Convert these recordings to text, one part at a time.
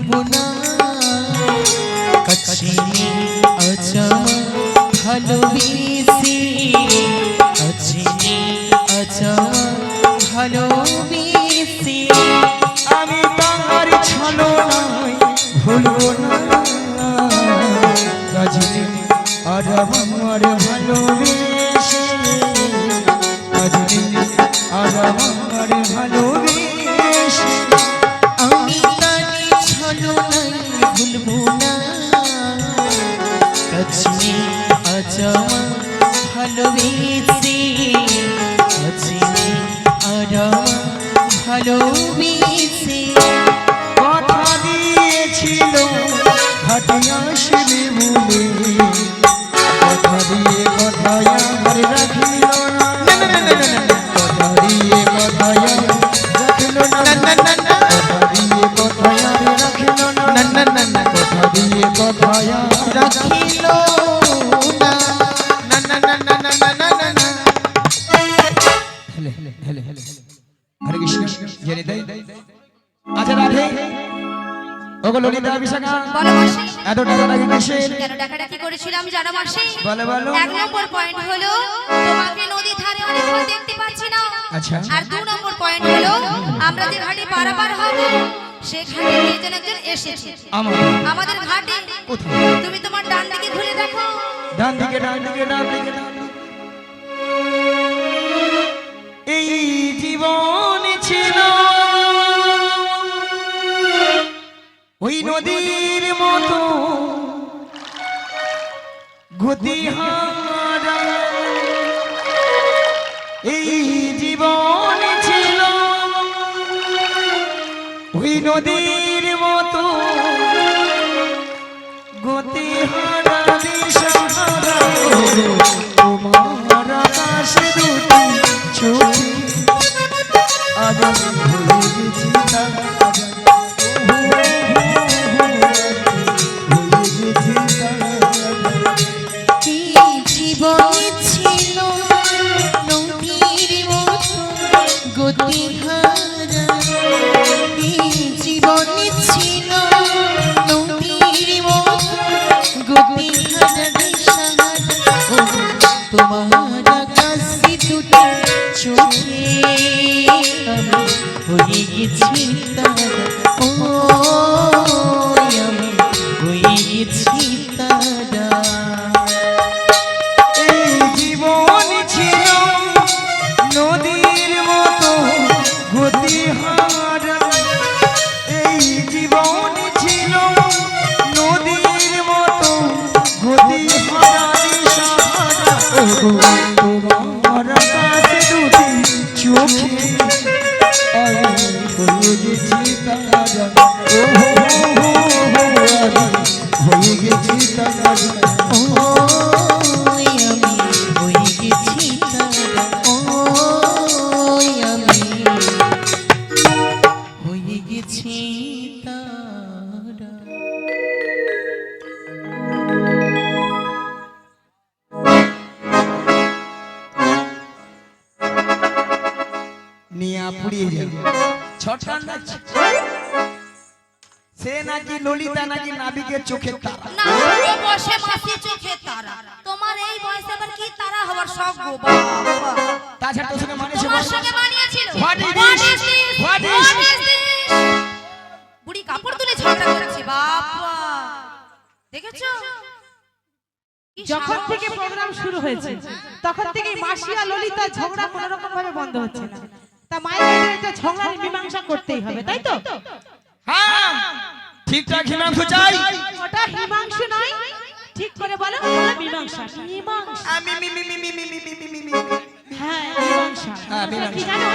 ভুলবো না কাছে আচ্ছা ভালোবেসে কাছে আচ্ছা ভালোবেসে আমি তার ছলনায় ভুলবো না কাছে আর আমার ভালোবেসে কাছে আর আমার ভালোবেসে আমি তার ছলনায় ভুলবো না কাছে আচ্ছা ভালোবেসে কাছে আর ভালোবেসে কথা দিয়েছিল ঘাটে আসবে বলে কথা দিয়ে কথায় আমার রাখিল না কথা দিয়ে কথায় রাখিল না কথা দিয়ে কথায় রাখিল না কথা দিয়ে কথায় রাখিল হরে কৃষ্ণ জেনে দেয় আচ্ছা রাধে ওগো ললিতা বিশাখা বলো মাসি এত ডাকাডাকি কিসের কেন ডাকাডাকি করেছিলাম জানো মাসি বলো বলো এক নম্বর পয়েন্ট হলো তোমাকে নদীর ধারে অনেকক্ষণ দেখতে পাচ্ছি না আচ্ছা আর দু নম্বর পয়েন্ট হলো আমরা যে ঘাটে পারাপার হব সেখানে একজন একজন এসেছে আমাদের ঘাটে কোথায় তুমি তোমার ডান দিকে ঘুরে দেখো ডান দিকে ডান দিকে ডান দিকে ডান দিকে। এই জীবন ছিল ওই নদীর মতো গতিহারা এই জীবন ছিল ওই নদীর মতো গতিহারা দিশাহারা তোমার আকাশে দুটি চোখে আজ ভুলে গেছি তারা জীবনে ছিল নদীর মতো গতিহারা জীবনে ছিল নদীর মতো গতিহারা দিশাহারা তোমার আকাশে দুটি চোখে আমি হয়ে গেছি তারা ও আমি হয়ে গেছি তারা জীবন ছিল নদীর মতো গতিহারা এই জীবন ছিল নদীর মতো গতিহারা দিশাহারা তোমার কাছে দুটি চোখে আমি হয়ে গেছি তারা হয়ে গেছি তারা ওই আমি হয়ে গেছি তারা ওই আমি হয়ে গেছি তারা নিয়ে পুড়িয়ে যাবে ছটকান যাচ্ছে সে নাকি ললিতা নাকি নাবিকের চোখের তারা না ও বসে মাসি চোখে তারা তোমার এই বয়সে আবার কি তারা হওয়ার শখ গো বাবা তাছাড়া তোর সঙ্গে মানেছে তোমার সঙ্গে মানিয়েছিল What is What this? is this? What is What this? is this? বুড়ি কাপড় তুলে ঝগড়া করছে বাবা দেখেছো কি যখন সাহস? থেকে প্রোগ্রাম শুরু হয়েছে তখন থেকে মাসি আর ললিতা ঝগড়া কোনো রকম ভাবে বন্ধ হচ্ছে না তা মায়ের একটা ঝগড়ার মীমাংসা করতেই হবে তাই তো হ্যাঁ ঠিকঠাক হিমাংশু চাই ওটা হিমাংশু নয় ঠিক করে বলো বলো মীমাংসা মীমাংসা আমি me me me me me me me me me হ্যাঁ মীমাংসা হ্যাঁ, মীমাংসা। কি জানো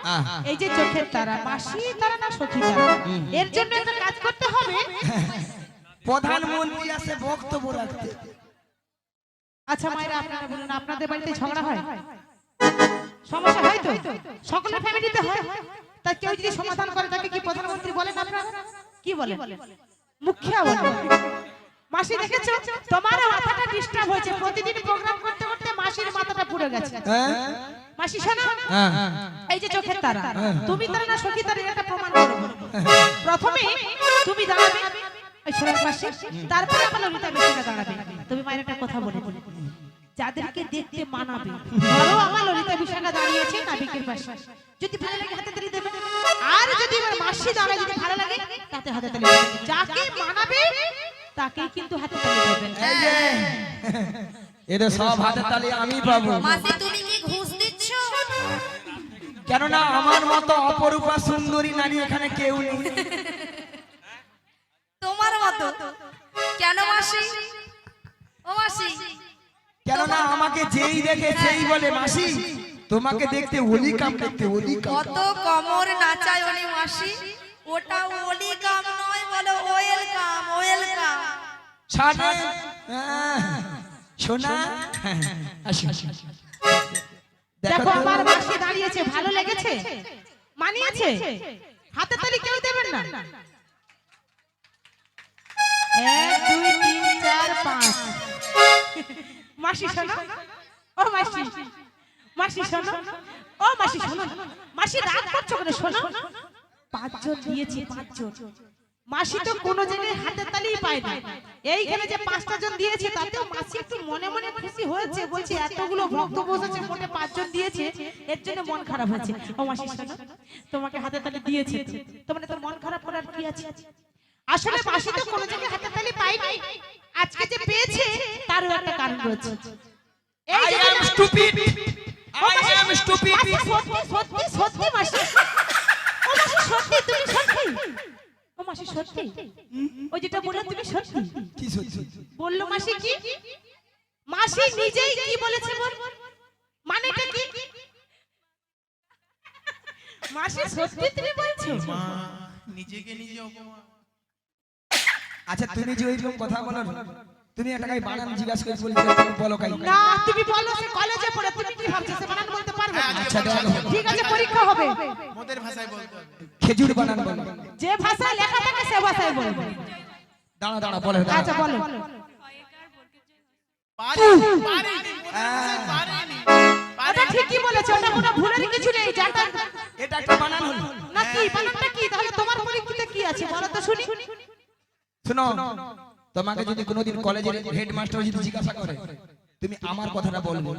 হ্যাঁ। এই যে চোখের তারা মাসি তারা না সখী তারা এর জন্য একটা কাজ করতে হবে প্রধানমন্ত্রী আসে বক্তব্য রাখতে আচ্ছা মায়েরা আপনারা বলুন আপনাদের বাড়িতে ঝগড়া হয় সমস্যা হয় তো সকলের ফ্যামিলিতে হয় তা কেউ যদি সমাধান করে তাকে কি প্রধানমন্ত্রী বলেন আপনারা কি বলেন মুখিয়া বলেন মাসি দেখেছো তোমার মাথাটা ডিস্টার্ব হয়েছে প্রতিদিন প্রোগ্রাম করতে করতে মাসির মাথাটা পুড়ে গেছে হ্যাঁ মাসি শোনো, হ্যাঁ এই যে চোখের তারা, তুমি তারা না সখী তারা, এটা প্রমাণ করো। প্রথমে তুমি দাঁড়াবে ওই ছোড়ার পাশে, তারপরে আমার ললিতা বেশিটা দাঁড়াবে। তুমি মায়ের একটা কথা বলে দিলে, যাদেরকে দেখতে মানাবে, ধরো আমার ললিতা বিশাখা দাঁড়িয়েছে নাবিকের পাশে, যদি ভালো লাগে হাতে তালি দেবে, আর যদি আমার মাসি দাঁড়ায় যদি ভালো লাগে তাতে হাতে তালি দেবে। যাকে মানাবে তাকেই কিন্তু হাতে তালি দেবেন। এদের সব হাতে তালি আমি পাবো, মাসি তুমি কি ঘুষ দিচ্ছ? কেননা আমার মতো অপরূপা সুন্দরী নারী এখানে কেউ নেই। তোমার মতো কেন মাসি? ও মাসি, কেননা আমাকে যেই দেখে সেই বলে মাসি তোমাকে দেখতে ওলি কাম, দেখতে ওলি কাম। কত কমর নাচায় ওলি মাসি, ওটা ওলি কাম নয়, বলো ওয়েল কাম, ওয়েল কাম। সামনে সোনা আসি। দেখো আমার মাসি দাঁড়িয়েছে, ভালো লেগেছে, মানিয়েছে, হাতে তালি কেউ দেবেন না। 1 2 3 4 5। মাসি শোনো, ও মাসি, মাসি শোনো, ও মাসি শোনো, মাসি রাগ করছো কেন? শোনো, 5 জন দিয়েছি, 5 জন। মাসি তো কোনো জায়গায় হাতে তালি পায় না, এইখানে যে 5টা জন দিয়েছে তাতেও মাসি একটু মনে মনে খুশি হয়েছে, বলছে এতগুলো ভক্ত বসেছে, মোটে 5 জন দিয়েছে, এর জন্য মন খারাপ হয়েছে। ও মাসি শোনো, তোমাকে হাতে তালি দিয়েছে, তোমার তো মন খারাপ করার কি আছে? আসলে মাসি তো কোনো জায়গায় হাতে তালি পায়নি, আজকে যে পেয়েছে তারও একটা কারণ রয়েছে। এই I যে am stupid, I am stupid। মাসি, সত্যি সত্যি মাসি, ও মাসি সত্যি, তুমি সত্যি, ও মাসি সত্যি, ওই যেটা বললে তুমি সত্যি? কি সত্যি? বললো মাসি কি? মাসি নিজেই কি বলেছে বল, মানেটা কি? মাসি সত্যি তুমি বলছো? নিজেকে নিজে অপমান। আচ্ছা তুমি যে ওইরকম কথা বলো, তুমি একটা কাই বানান জিজ্ঞাসা করে বলতে তুমি বলো কাই না তুমি বলো, সে কলেজে পড়ে, তুমি কি ভাবছো সে বানান বলতে পারবে? আচ্ছা দেখো, ঠিক আছে, পরীক্ষা হবে, মোদের ভাষায় বলতে হবে। খেজুর বানান বলো। যে ভাষায় লেখা থাকে সে ভাষায় বলবো। দাঁড়া দাঁড়া বলে আচ্ছা বলো। পারিনি, পারিনি, মোদের ভাষায় পারিনি। ওটা ঠিকই বলেছো, ওটা কোনো ভুলের কিছু নেই, জানতাম এটা একটা বানান হলো। না। কি বানানটা কি তাহলে? তোমার পরীক্ষাতে কি আছে বলো তো শুনি। শোনো, তোমাকে যদি কোনোদিন কলেজের হেডমাস্টার যদি জিজ্ঞাসা করে তুমি আমার কথাটা বলবে।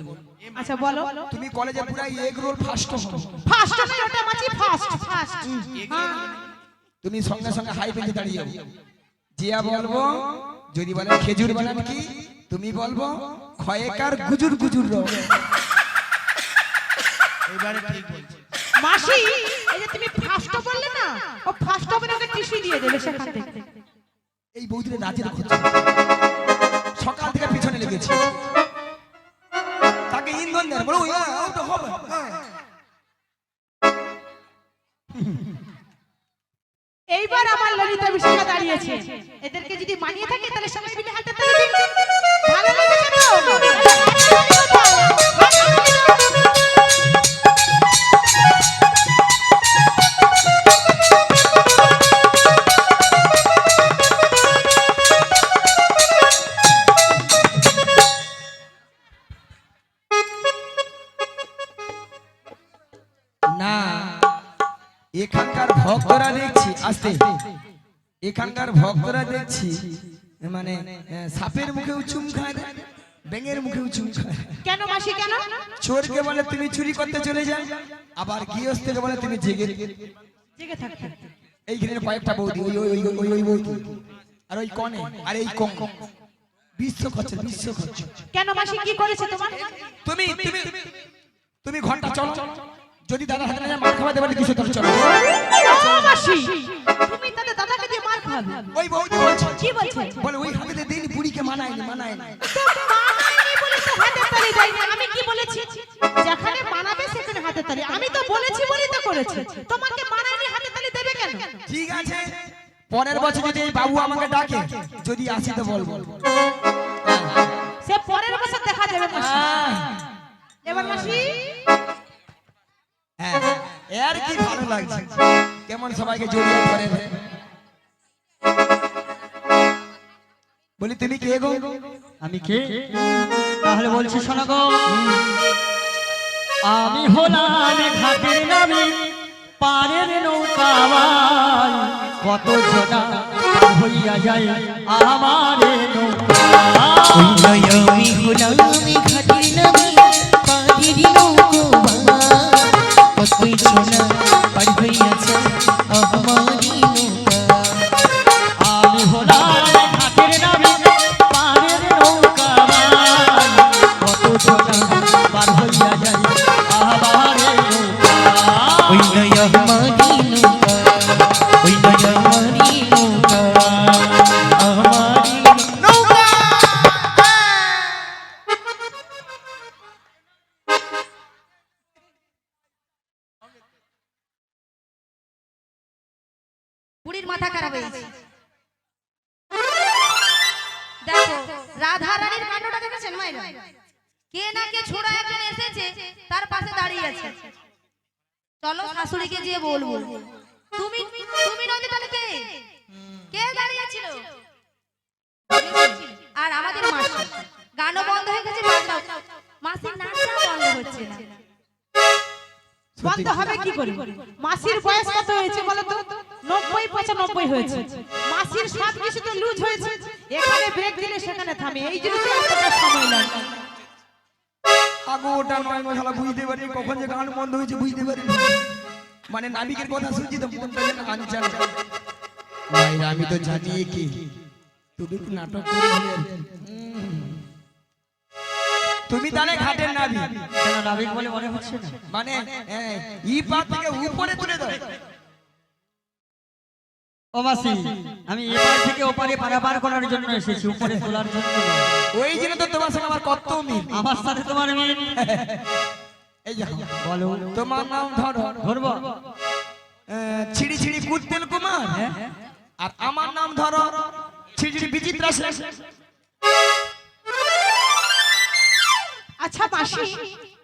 আচ্ছা বলো। তুমি কলেজে পুরো এগ রোল ফার্স্ট হও, ফার্স্ট না, ওটা মাছি ফার্স্ট ফার্স্ট। তুমি সঙ্গে সঙ্গে হাই পেজে দাঁড়িয়ে যাবে, জিয়া বলবো, যদি বলে খেজুর বানান কি তুমি বলবো খয়েকার গুজুর গুজুর রো। এবারে ঠিক বলছে। মাসি এই যে তুমি ফার্স্ট বললে না, ও ফার্স্ট হবে না, ওকে টিসি দিয়ে দেবে সেখান থেকে। এই বৌদিরে রাজের খোঁজে সকাল থেকে পিছনে লেগেছে, তাকে ইন্ধন দেন বলো ওটা হবে। এইবার আমার ললিতা বিশাখা দাঁড়িয়েছে, এদেরকে যদি মানিয়ে থাকে তাহলে সবাই মিলে হাতে তালি দিন। ভালো লেগেছে তো? না এখানকার ভক্তরা দেখছি আসতে, এখানকার ভক্তরা দেখছি মানে সাপের মুখেও চুম খায় না, ব্যাঙের মুখেও চুম খায়। কেন মাসি কেন? চোরকে বলে তুমি চুরি করতে চলে যাও, আবার গৃহস্থকে বলে তুমি জেগে জেগে থাকতে। এই ঘিরে কয়েকটা বৌদি, ওই ওই ওই ওই ওই বৌদি আর ওই কনে আর এই কম বিশ্ব খরচ, বিশ্ব খরচ। কেন মাসি কি করেছে তোমার? তুমি তুমি তুমি ঘন্টা চলো, যদি দাদা হাতে না মার খাওয়াতে পারে কিছু তোর চলো। ও মাসি তুমি তাহলে দাদাকে দিয়ে মার খাবে? ওই বৌদি বলছে, কি বলছে? বলে ওই হাতে দিন বুড়িকে মানায়নি মানায়নি। তো মানায়নি বলে তো হাতে তালি দেয়নি। আমি কি বলেছি? যেখানে মানাবে সেখানে হাতে তালি। আমি তো বলেছি বলেই তো করেছে। তোমাকে মানায়নি, হাতে তালি দেবে কেন? ঠিক আছে, পরের বছর যদি এই বাবু আমাকে ডাকে, যদি আসি তো বলবো। সে পরের বছর দেখা যাবে মাসি। এবার মাসি হ্যাঁ এর কি ভালো লাগছে, কেমন সবাইকে জড়িয়ে ধরে। বলি তুমি কে গো? আমি কে? তাহলে বলছি শোনো গো, আমি হলাম ঘাটের নামে পারের নৌকা কত জনা হইয়া যায় আমার নৌকা আমি হলাম ঘাটের নামে পারের নৌকা কতই ছোনা পার হইয়াছে আমারই নৌকা আমি হলাম ঘাটের নামে পারের নৌকা কত জনা পার হইয়া যায় আমার নৌকা ওই নয় আমারই নৌকা ওই নয় আমারই নৌকা আমারই নৌকা বুড়ির মাথা খারাপ হয়েছে। দেখো রাধা রানীর কাণ্ডটা দেখেছেন মাইরা? কে না কে ছোড়া একজন এসেছে তার পাশে দাঁড়িয়ে আছে। চলো শাশুড়িকে গিয়ে বলবো। তুমি তুমি নইলে তাহলে কে? কে দাঁড়িয়ে ছিল? আর আমাদের মাসি গানও বন্ধ হয়ে গেছে, মাসির নাচটাও বন্ধ হচ্ছে না। বন্ধ হবে কি করে? মাসির বয়স কত হয়েছে বলো তো? 90-95 হয়েছে। মাসির সব কিছু তো লুজ হয়েছে, এখানে ব্রেক দিলে সেখানে থামে, এই জন্য তো এতটা সময় লাগে। আগো ওটা নয় মশলা বুঝতে পারি কখন যে গান বন্ধ হয়েছে বুঝতে পারি মানে নাবিকের কথা শুনছি তো মনটা যেন আনচান ভাইরা আমি তো জানি কি তুমি তো নাটক করে তুমি তাহলে ঘাটের নাবি কেন নাবিক বলে মনে হচ্ছে না? মানে ই পার থেকে উপরে তুলে দাও ও মাসি, আমি এপার থেকে ওপারে পারাপার করার জন্য এসেছি, উপরে তোলার জন্য নয়। ওই জন্য তো তোমার সঙ্গে আমার কত মিল আমার সাথে তোমার মিল। এই যাও বলো তোমার নাম ধরো ধরবো? ছিড়ি ছিড়ি কুত্তেল কুমার আর আমার নাম ধরো ছিড়ি ছিড়ি বিচিত্রা সেন। আচ্ছা মাসি,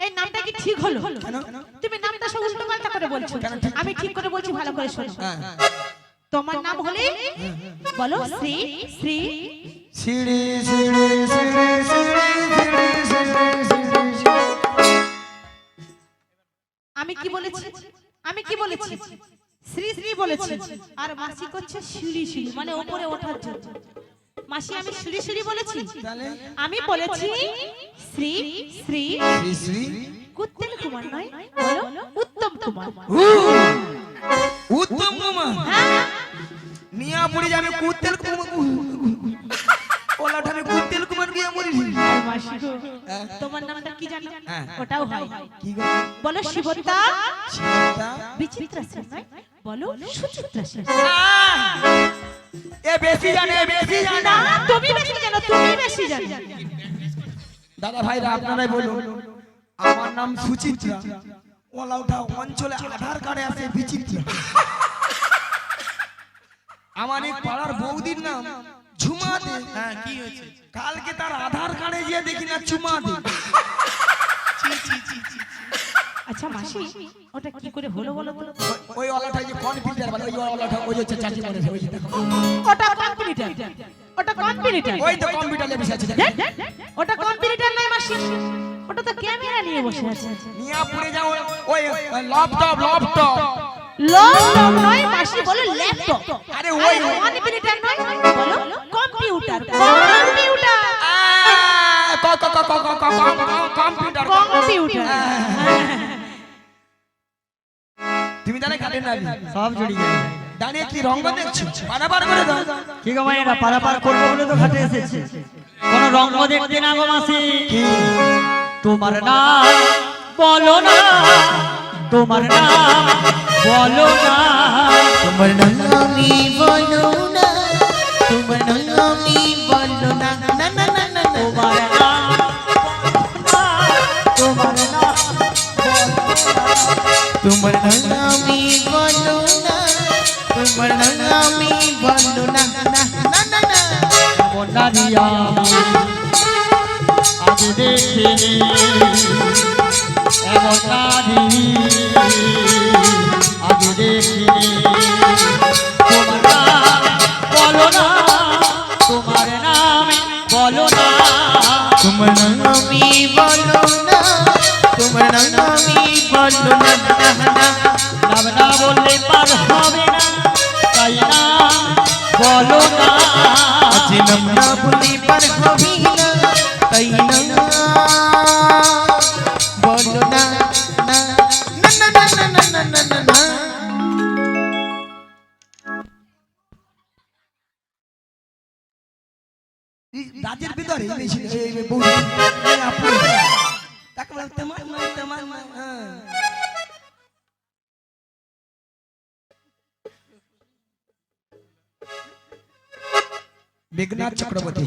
এই নামটা কি ঠিক হলো? তুমি নামটা সব উল্টো পাল্টা করে বলছো। আমি ঠিক করে বলছি, ভালো করে শোনো। তোমার নাম হলে বলো শ্রী শ্রী ছিড়ি ছিড়ি ছিড়ি ছিড়ি ছিড়ি। আমি কি বলেছি? আমি কি বলেছি? শ্রী শ্রী বলেছি। আর মাসি করছে সিঁড়ি সিঁড়ি, মানে উপরে ওঠার জন্য। মাসি আমি সিঁড়ি সিঁড়ি বলেছি? আমি বলেছি শ্রী শ্রী শ্রী শ্রী কুত্তেল কুমার নয়, বলো উত্তম কুমার। উত্তম কুমার নিয়া পড়ে যাবে কুত্তেল কুমার ওলা ঠাবে কুত্তেল কুমার গিয়া মরি। আর মাসি গো, তোমার নামটা কি জানো? ওটাও হয়। কি গো বলো শিবতা সীতা বিচিত্রা সেন নয়, বলো সুচিত্রা সেন। এ বেশি জানে বেশি জানে না, তুমি বেশি জানো, তুমি বেশি জানো। দাদা ভাইরা আপনারাই বলুন আমার নাম সুচিত্রা ওলা ওঠা অঞ্চলে আধার কার্ডে আছে বিচিত্রা। আমার এই পাড়ার বৌদির নাম ঝুমা দে। হ্যাঁ কি হয়েছে? কালকে তার আধার কার্ডে গিয়ে দেখি না চুমা দে। ছি ছি ছি ছি। আচ্ছা মাসি, ওটা কি করে হলো বলো তো? ওই ওলাটা যে কনফিডার বলে ওই ওলাটা ওই যে চাচি বলে ওই যে দেখো ওটা কম্পিউটার, ওটা কম্পিউটার। ওই তো কম্পিউটারে বসে আছে ওটা কম্পিউটার নয় মাসি, ওটা তো ক্যামেরা নিয়ে বসে আছে। নিয়া পড়ে যাও ওই ল্যাপটপ ল্যাপটপ ল্যাপটপ নয় মাসি, বলো ল্যাপটপ। আরে ওই কম্পিউটার নয়, বলো কম্পিউটার। Computer computer computer. তুমি জানে কাটে না সব জড়িয়ে যায়। দাঁড়িয়ে কি রঙ্গ দেখছো বারবার করে দাও কি গো মায়েরা, পারাপার করবো বলে তো ঘাটে এসেছে, কোন রঙ্গ দেখতে না গো মাসি? তোমার নাম বলো না, তোমার নাম বলো না, তোমার নামি বলো না, তোমার নামি বলো না, না না না না না। তোমার নাম তোমার নাম তোমার নামি বলো না, তোমার নামি বলো না, না না না না। এমন নারী আমি আজ দেখিনি, এমন নারী আজ দেখিনি। তোমার নাম বলো না, তোমার নাম বলো না, তোমার নামি বলো না, তোমার নামি বলো না না না নাম না বললে পার হবে না, তাই না বলো না। আজ নাম না বললে পার হবে না, তাই না বলো না না না না না না না না না না। রাজ্যের ভিতরে বেশি তাকে বলে তেমন তেমন মেঘনাথ চক্রবর্তী,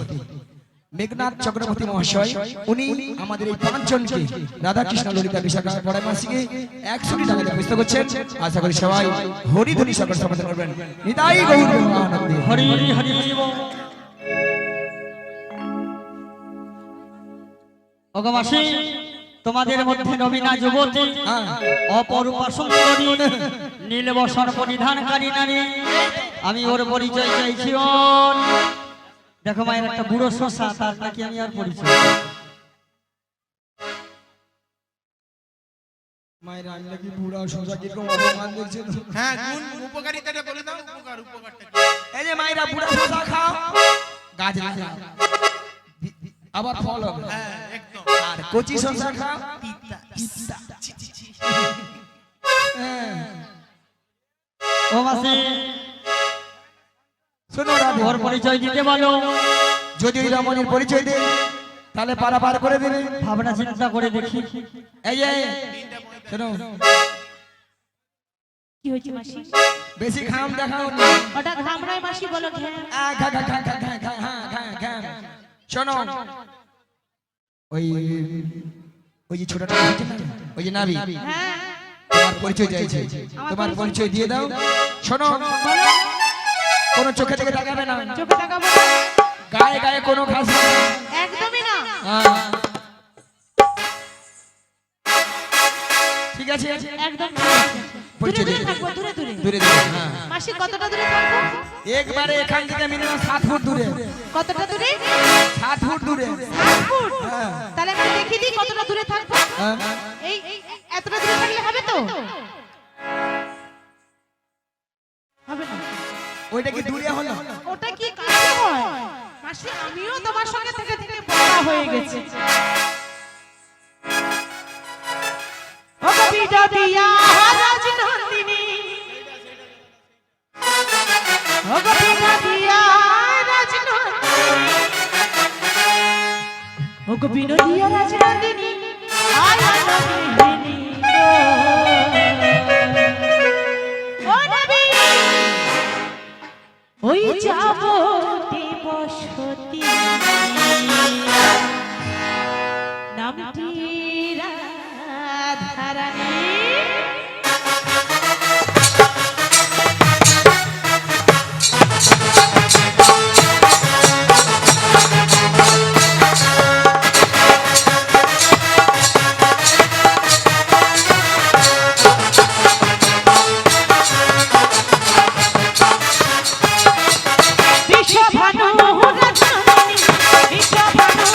মেঘনাথ চক্রবর্তী মহাশয় উনি আমাদের এই পাঁচজনকে রাধাকৃষ্ণ ললিতা বিশাখা পড়ায় মাসিকে 100 টাকা দিয়ে পুস্তক করছেন। আশা করি সবাই হরিধ্বনি সকল সমাধান করবেন। নিতাই গৌর প্রেমানন্দে। হরি হরি বল। ভগবাসী, তোমাদের মধ্যে নবীনা যুবতী, অপরূপা সুন্দরী, নীলবসন পরিধানকারী নারী, আমি ওর পরিচয় চাইছি। দেখো মায়ের একটা বুড়ো শশা, তার নাকি আমি আর পরিচয়। মায়ের আমি নাকি বুড়া শশা কিরকম অপমান দেখছে তো। হ্যাঁ, গুণ উপকারিতাটা বলে দাও, উপকারটা কি? এই যে মায়েরা বুড়া শশা খাও, গাছ লাগাও, আবার ফল হবে। হ্যাঁ, একদম। আর কচি শশা খাও, পিতা পিতা। ছি, ছি, ছি। হ্যাঁ। ও মাসি, শোনো রাধে, ওর পরিচয় দিতে বলো। যদি ওই রমণীর পরিচয় দেয় তাহলে পারাপার করে দেবে। ভাবনা চিন্তা করে দেখি। এই যে শোনো, কি হয়েছে মাসি? বেশি ঘাম দেখাও না। ওটা ঘামরাই মাসি বলো ঘ্যাঁ। ঘা ঘা ঘা ঘা ঘা ঘা হ্যাঁ ঘা ঘা। শোনো, ওই ওই যে ছোটটা হচ্ছে না, ওই যে নাবি, হ্যাঁ তোমার পরিচয় চাইছে, তোমার পরিচয় দিয়ে দাও। শোনো, কোনো চোখে থেকে তাকাবে না, চোখে তাকাবো না। গায়ে গায়ে কোনো ঘাস না। একদমই না। হ্যাঁ। ঠিক আছে, একদম ঠিক আছে। দূরে পরিচয় দূরে দিয়ে থাকবো, দূরে দূরে। দূরে দূরে। হ্যাঁ, মাসি কতটা দূরে থাকবো? একবারে এখান থেকে মিনিমাম 7 ফুট দূরে। কতটা দূরে? 7 ফুট দূরে। 7 ফুট। হ্যাঁ। তাহলে আমি দেখিয়ে দিই কতটা দূরে থাকবো। হ্যাঁ। এই এতটা দূরে থাকলে হবে তো? হবে না। ওইটা কি দূরে হলো? ওটা কি কাছে হয়? মাসি, আমিও তোমার সঙ্গে থেকে থেকে বড় হয়ে গেছি। ও কবিতা দিয়া রাজনন্দিনী, ও কবিতা দিয়া রাজনন্দিনী, ও কবিতা দিয়া রাজনন্দিনী, আয় নন্দিনী ও নবী, ওই যাব দেবসতী নামটি রাধারানী। বিশ্বভানু রাজনন্দিনী, বিশ্বভানু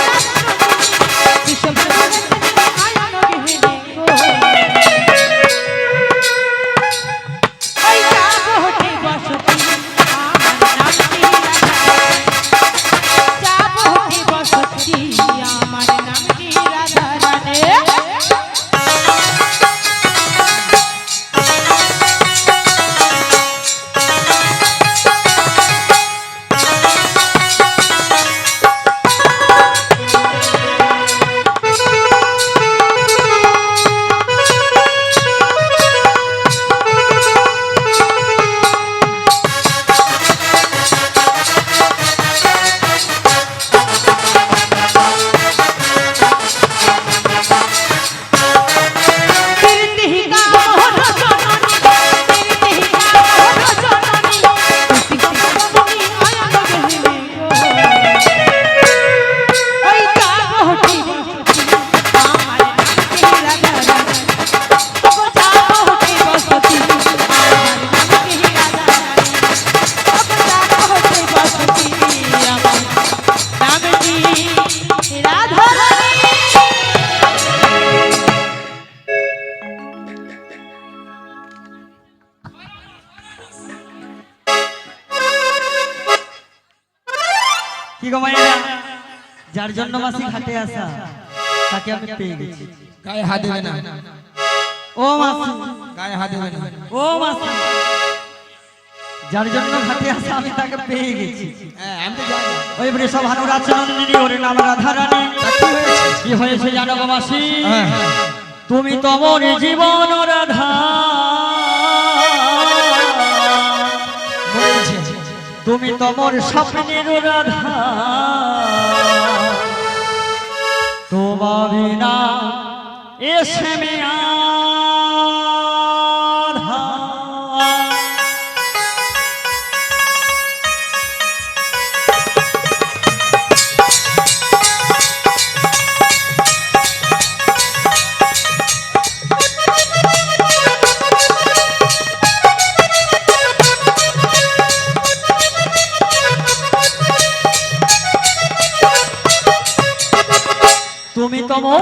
রাজনন্দিনী, বিশ্বভানু রাজনন্দিনী, আয়ন গৃহিণী গো। কি গো মায়েরা, যার জন্য মাসি ঘাটে আসা তাকে আমি পেয়ে গেছি। গায়ে হাত দেবে না, ও মাসি, গায়ে হাত দেবে না। ও মাসি, যার জন্য ঘাটে আসা আমি তাকে পেয়ে গেছি। হ্যাঁ, আমি তো জানি। ওই বৃষভ ভানুরাচনন্দিনী, ওর নাম রাধারানী। তা কি হয়েছে? কি হয়েছে জানো গো মাসি? হ্যাঁ, হ্যাঁ। তুমি তোমার জীবন রাধা, মরেছে। তুমি তোমার স্বপ্নের রাধা, তোমার বিনা এসে মে আধা। তুমি তোমার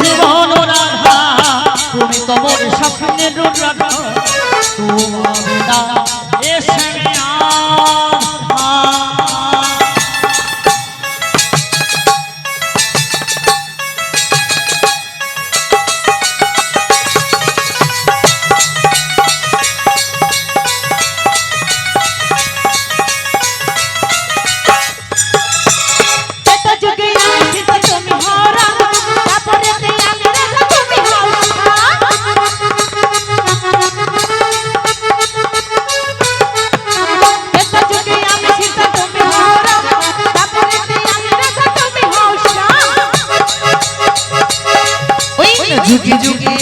জীবন রাধা, তুমি তোমার স্বপ্নের রাধা, তোমার বিনা এসে মে আধা। এটা যুগে আসিত তুমি হারা, তারপরে তে আমি রাধা তুমি হাওয়া। এটা যুগে আসিত তুমি হারা, তারপরে তে আমি রাধা তুমি হাওয়া। ওই যুগে যুগে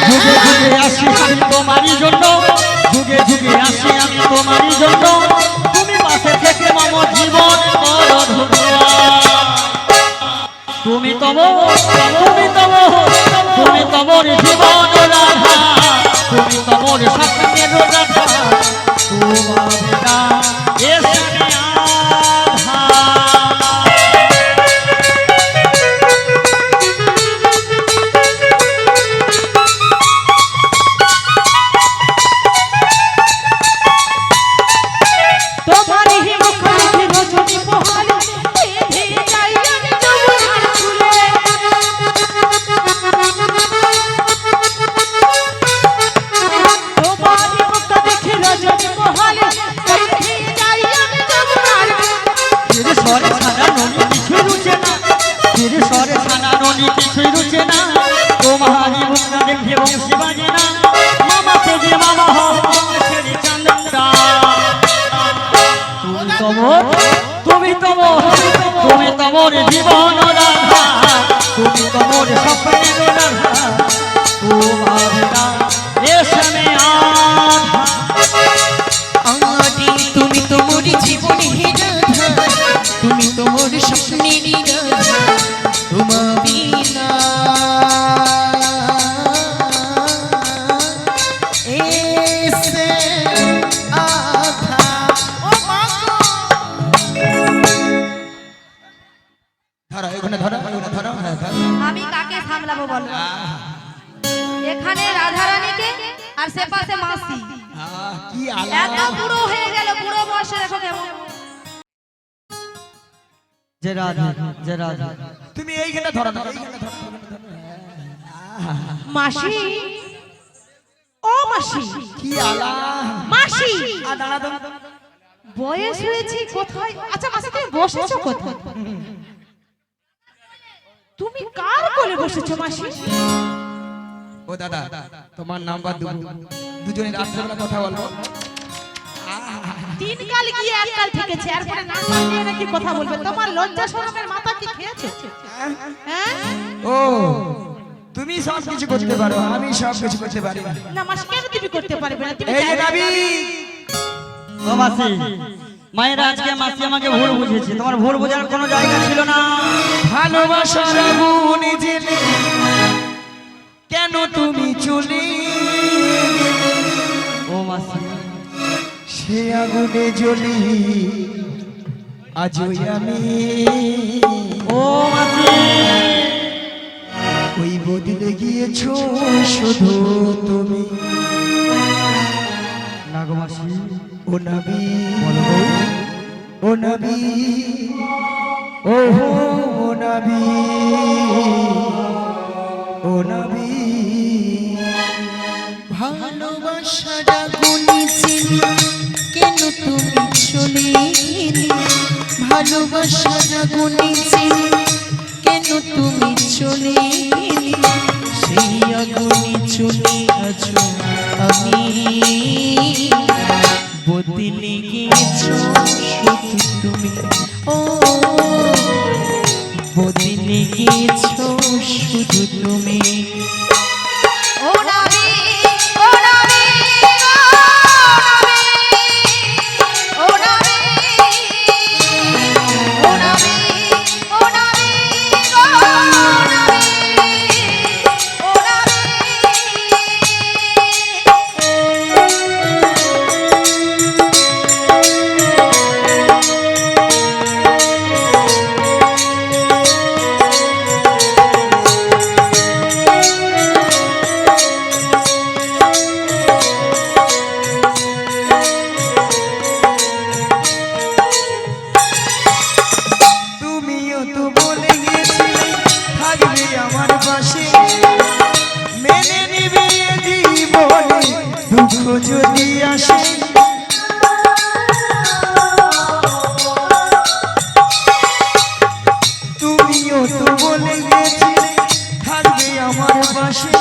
যুগে যুগে আসি আমি তোমারই জন্য, যুগে যুগে আসি আমি তোমারই জন্য, তুমি পাশে থেকে আমার জীবন বড় ধন্য। তুমি তোমার জীবন রাধা, তুমি তোমার স্বপ্নের রাধা, তোমার বিনা এসে মে আধা। তোমারই মুখ দেখে রজনী পোহালে, ভেঙে যাই আমি যমুনার কূলে। তোমারই মুখ দেখে রজনী পোহালে, ভেঙে যাই আমি যমুনার কূলে। ফিরে সরে ছানা ননি কিছুই রুচে না, ফিরে সরে ছানা ননি কিছুই রুচে না, তোমারই মুখ না দেখে বংশী বাজে না, মামা থেকে মামা ছেড়ে চন্দনটা। তুমি তোমার জীবন রাধা, তুমি তোমার স্বপ্নের রাধা, তোমার বিনা এসে মে আধা। আদি তুমি তোমার জীবনে রাধা, তুমি তোমার স্বপ্নের রাধা, তোমার বিনা এসে আধা। ধরো, এখানে ধরো, এখানে ধরো। হ্যাঁ, ধরো। আমি কাকে সামলাবো বলো? এখানে রাধারানীকে আর সে পাশে মাসি। কি এত আলাদা। বুড়ো হয়ে গেল, বুড়ো বয়সে দেখো কেমন। যে রাধা, যে রাধা। তুমি এইখানে ধরো না, এইখানে ধরো, এইখানে ধরো। মাসি, ও মাসি, কি আলাদা। মাসি, দাঁড়া, দাঁড়া। বয়স হয়েছে কোথায়? আচ্ছা মাসি, তুমি বসেছো কোথায়? তুমি কার কোলে বসেছো মাসি? ও দাদা, তোমার নাম্বার দেবো, দুজনে রাত্রেবেলা কথা বলবো। তিন কাল গিয়ে এক কাল থেকেছে, এরপরে নাম্বার নিয়ে নাকি কথা বলবে? তোমার লজ্জা শরমের মাথা কি খেয়েছে? হ্যাঁ? ও, তুমি সব কিছু করতে পারো, আমি সব কিছু করতে পারি না। না মাসি, কেন তুমি করতে পারবে না? তুমি এই যে চাইবে- নাবি, ও মাসি, মায়েরা আজকে মাসি আমাকে ভুল বুঝেছে, তোমার ভুল বোঝার কোনো জায়গা ছিল না। ভালোবাসার আগুন জেলে কেন তুমি চলে ও মাসি, সে আগুনে জ্বলি আজই আমি। ও মাসি, ওই বদলে গিয়েছো শুধু তুমি। না গো মাসি, ও নবী ও নবী ও নবী ও নবী ভালোবাসাটা গুনেছিলি কেন তুমি চলে গেলে ভালোবাসাটা গুনেছিলি কেন তুমি চলে গেলে সেই আগুনে চলে আছো আমি বদলে গেছো শুধু তুমি ও বদলে গেছো শুধু তুমি ও নবী ও নবী ও নবী ও নবী ও নবী ও তুমিও তো বলে গেছিলে থাকবে আমার পাশে মেনে নিবে জীবনে দুঃখ যদি আসে তুমিও তো বলে গেছিলে থাকবে আমার পাশে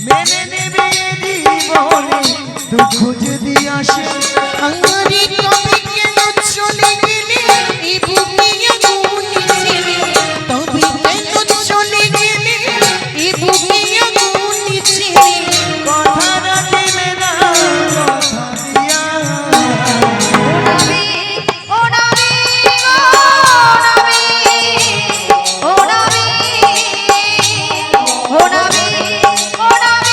মেনে নেবে জীবনে দুঃখ যদি আসে আরে তবে কেন চলে গেলে এই বুকে আগুন ছেড়ে তবে কেন চলে গেলে এই বুকে আগুন ছেড়ে কথা রাখিবে না কথা দিয়া ও নবী ও নবী ও নবী ও নবী ও নবী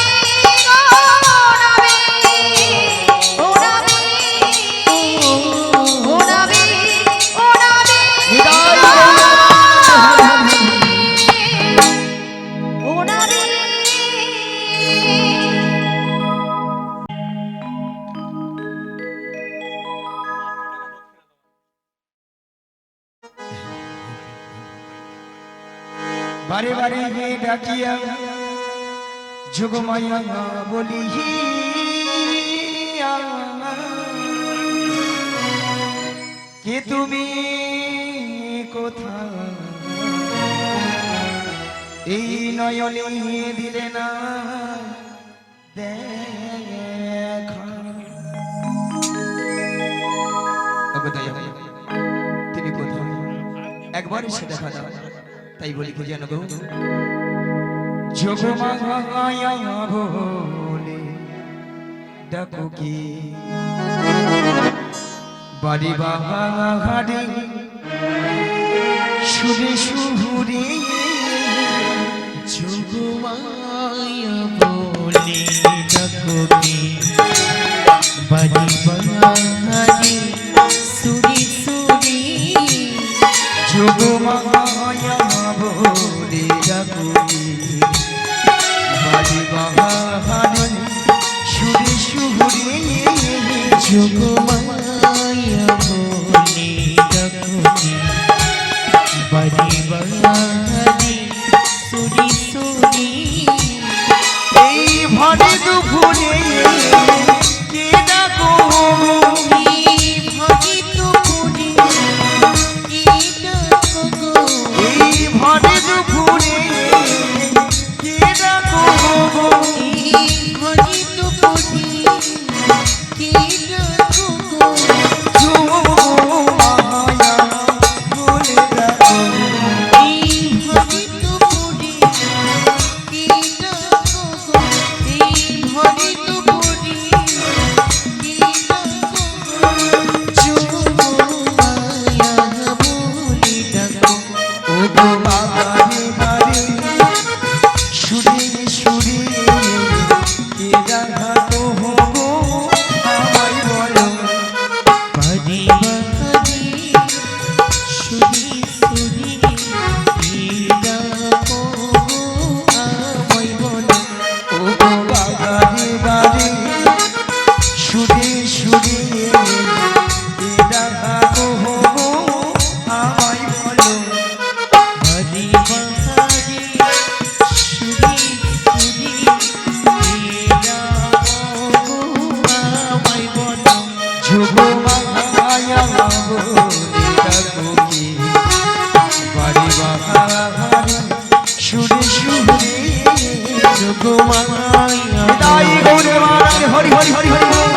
ও নবী ও নবী ও নবী বারে বারে হে ডাকিয়া যোগমায়া বলি কে তুমি কোথা এই নয়নে দিলে না দেখা ওগো দয়া তুমি কোথায় একবার এসে দেখা দাও তাই বলি কি জানো গো যোগমায়া বলে ডাকো কি বাড়ি বাহাড়ি সুরে সুরে যোগমায়া বলে ডাকো কে বাড়ি বাহারি সুরি সুরি যোগমায়া বলে ডাকো কি বাড়ি বাহাড়ি সুরে সুরে যোগমায়া বলে ডাকো কে বাড়ি বাহারি সুরি সুরি এই ভরে দুপুরে কে ডাকো ভজি তো পুরি এই ভরে দুপুরে কে ডাকো ভজি তো পুরি যোগমায়া বলে ডাকো ভজি তো পুরি ভজি তো পুরি যোগমায়া বলে ডাকো ও গো বাবারে বারে সুরে সুরে কে ডাকো গো আমায় বলো বাড়ি বাহারি সুরি সুরি ডাকো আমায় বলো ও গো বাবারে বারে সুরে সুরে মায়া তাই গৌর মহারাজ হরি হরি হরি হরি বল।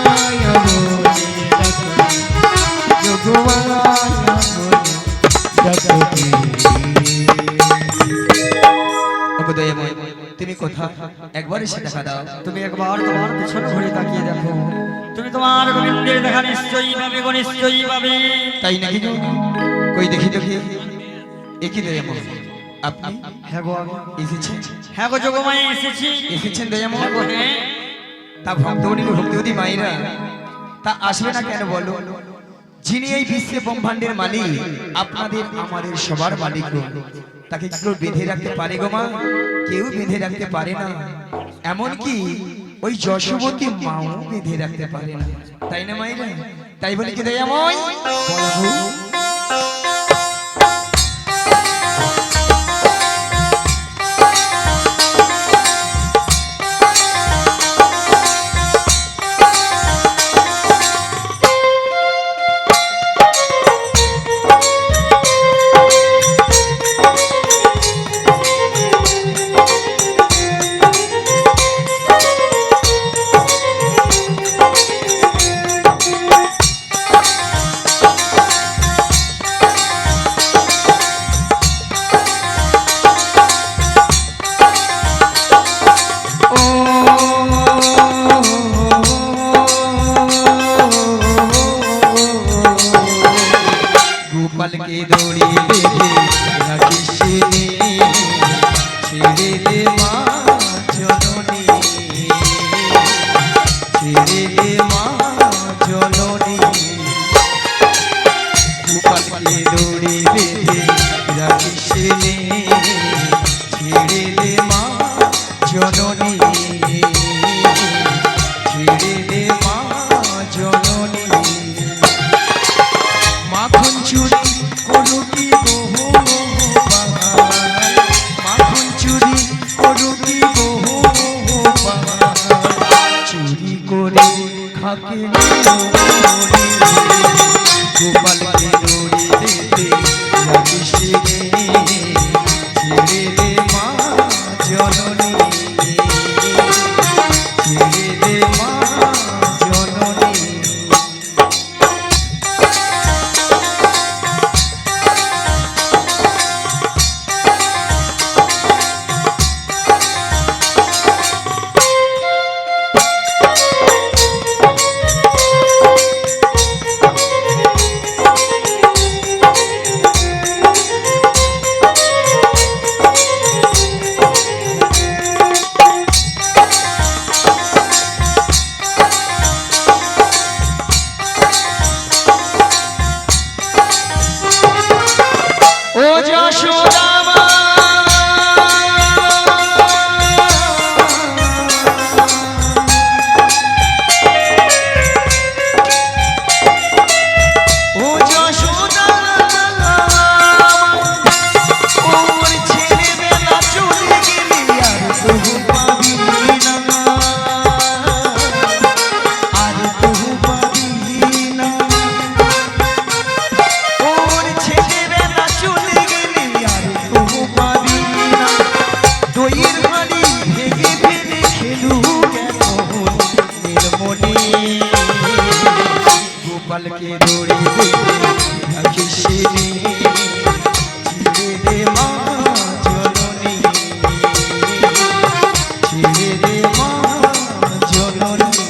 মায়া বলে যোগ মায়া বলে ওগো দয়াময়, তুমি কোথা একবার এসে দেখা দাও। তুমি একবার তোমার পেছনে ঘুরে তাকিয়ে দেখো, তুমি তোমার গোবিন্দের দেখা নিশ্চয়ই পাবে গো, নিশ্চয়ই পাবে। তাই নাকি গো? কই দেখি দেখি। একই দয়াময়, আপনি হ্যাঁ গো আমি এসেছেন? হ্যাঁ গো যোগমায় এসেছি। এসেছেন দয়াময়? হ্যাঁ গো, হ্যাঁ। তা ভক্তবনী ভক্তিবতী মায়েরা তা আসবে না কেন বলো? যিনি এই বিশ্বে ব্রহ্মাণ্ডের মালিক, আপনাদের আমাদের সবার মালিক গো, তাকে কেউ বেঁধে রাখতে পারে গো মা? কেউ বেঁধে রাখতে পারে না, এমনকি ওই যশোবতী মাও বেঁধে রাখতে পারে না, তাই না মায়েরা? তাই বলি কি দয়াময়? গোপালকে দড়ি বেঁধে রাখিস নে, ছেড়ে দে মা জননী, ছেড়ে দে মা জননী। গোপালকে দড়ি বেঁধে রাখিস নে, ছেড়ে দে মা জননী, ছেড়ে দে মা জননী। মাখন চুরি করুকি বহু বাহার, মাখন চুরি করুকি বহু বাহার, চুরি করে খাকে গোপালকে দড়ি বেঁধে রাখিস নে, ছেড়ে দে মা জননী, ছেড়ে দে মা জননী। ও যশোদা মা, ও যশোদা মা, ওর ছেলেবেলা চলে গেলে আর তবু পাবি না, আর তবু পাবি না। ওর ছেলেবেলা চলে গেলে আর তবু পাবি না, দইয়ের হাঁড়ি ভেঙে ফেলে খেলু কেমন নীলমণি। গোপালকে দড়ি বেঁধে রাখিস নে, ছেড়ে দে মা জননী, ছেড়ে দে মা জননী।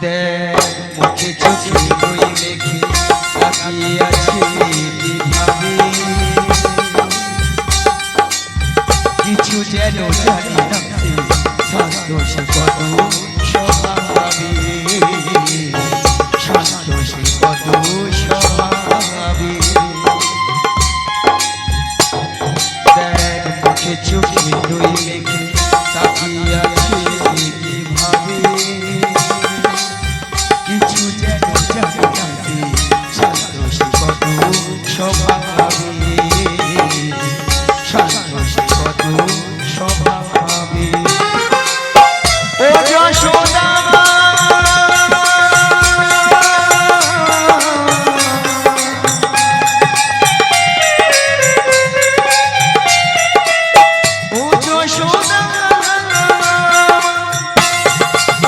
দেখ মুখে চোখে বই লেখে তাকিয়ে আছে কিভাবে, কিছু যেন জানি না সে সন্তোষে কত স্বভাবে, সন্তোষে কত স্বভাবে। দেখ মুখে চোখে বই লেখে তাকিয়ে আছে কিভাবে, কিছু যেন জানি না যে সন্তোষী কত স্বভাবে, সন্তোষী কত স্বভাবে। ও যশোদা ও যশোদা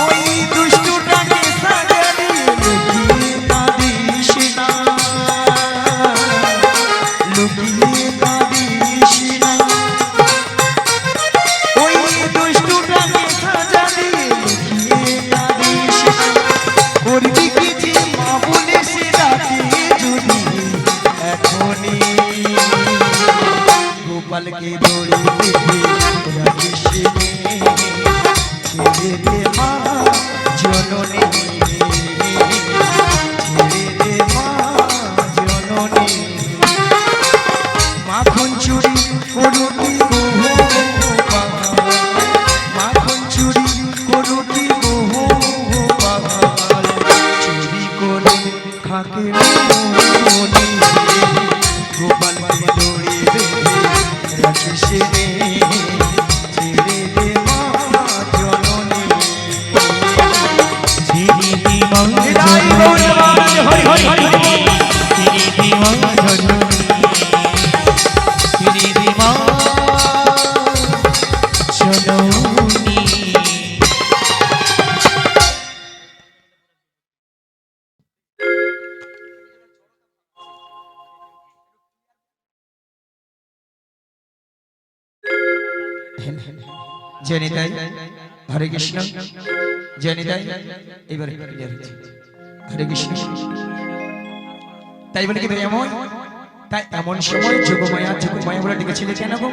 ওই দুষ্টুটাকে সাজালি লুকিয়ে কাঁদিস না, লুকিয়ে কাঁদিস না। ওই দুষ্টুটাকে সাজালি লুকিয়ে কাঁদিস না। করবি কি যে মা বলে সে ডাকে যদি এখনই গোপালকে দড়ি বেঁধে রাখিস নে, ছেড়ে দে মা জননী, ছেড়ে দে মা জননী। মাখন চুরি করুটি গোহ মাখন চুরি করুটি গোহ পাহাল, চুরি করে খাকে মনি, গোপালকে দড়ি বেঁধে রাখিস নে, ছেড়ে দে মা জননী। হরি হরি হরি হরি জনিতাই হরে কৃষ্ণ, জনিতাই এবার হরে কৃষ্ণ। তাই বলে কি এমন, তাই এমন সময় যোগমায়া যোগমায়া বলে ডেকেছিলে কেন গো?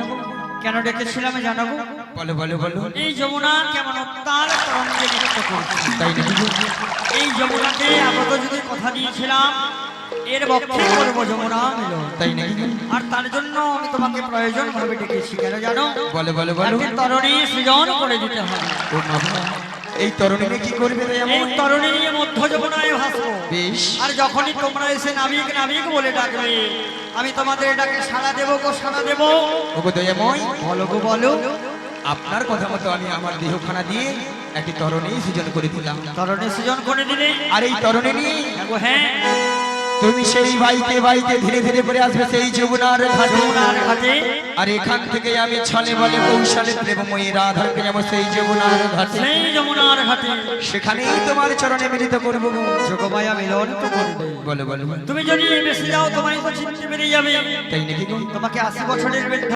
কেন ডেকেছিলাম জানো গো? বলো বলো বলো। এই যমুনা কেমন তার তরঙ্গে নৃত্য করছে। তাই নাকি গো? এই যমুনাকে আগত যদি কথা দিয়েছিলাম এর বক্ষে করবো যমুনা মিল, তাই নাকি গো? আর তার জন্য আমি তোমাকে প্রয়োজন ভাবে ডেকেছি। কেন জানো? বলো বলো বলো। একটি তরণী সৃজন করে দিতে হবে। ও বাবা, এই তরুণী কি করবে রে এই এমন? তরণী নিয়ে মধ্য যমুনায় ভাসবো। বেশ। আর যখনই তোমরা এসে নাবিক নাবিক বলে ডাকবে আমি তোমাদের ডাকে সাড়া দেবো গো, সাড়া দেবো। ওগো দয়াময়, বলো গো বলো। আপনার কথা মতো আমি আমার দেহখানা দিয়ে একটি তরুণী সৃজন করে দিলাম। তরণী সৃজন করে দিলে আর এই তরুণী নিয়ে হ্যাঁ তুমি সেই বাইকে বাইকে ধীরে ধীরে করে আসবে সেই যমুনার ঘাটে। যমুনার ঘাটে আর এখান থেকে আমি ছলে বলে কৌশলে দেবময়ী রাধাকে যাবো সেই যমুনার ঘাটে। সেই যমুনার ঘাটে সেখানেই তোমার চরণে মিলিত করবো গো। যোগমায়া মিলন তো করবে। বলো বলো বলো। তুমি যদি বেশি যাও তোমায় তো চিনতে পেরে যাবে। তাই নাকি গো? তোমাকে 80 বছরের